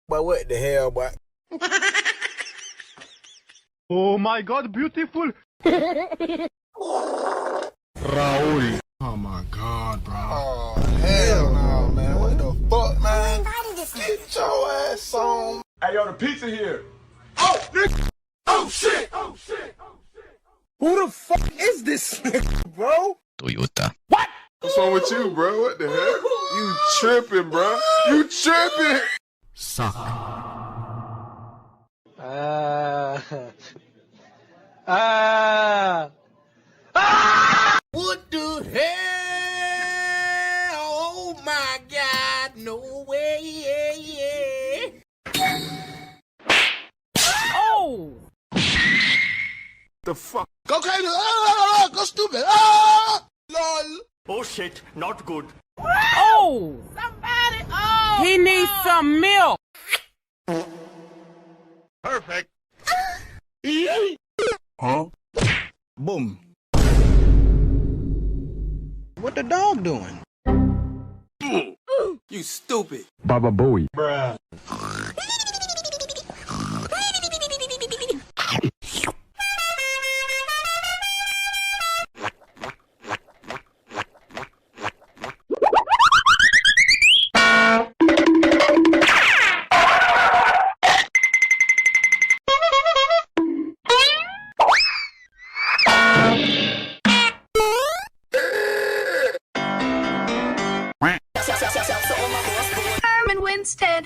But what the hell, boy? Oh my God, beautiful. Raul. Oh my God, bro. Oh, hell no, man. What the fuck, man? Get your ass on. Hey, yo, the pizza here. Oh, nigga. Oh, shit. Oh, shit. Who the fuck is this nigga, bro? Toyota. What's wrong with you, bro? What the heck? You tripping, bro. You tripping. Suck. What the hell? Oh my God, no way. Oh! The fuck? Go crazy. Go stupid. Lol. Oh shit, not good. Oh! Somebody! Oh! He needs some milk. Perfect. Huh? Boom. What the dog doing? You stupid. Baba Bowie. Bruh. Herman Winstead.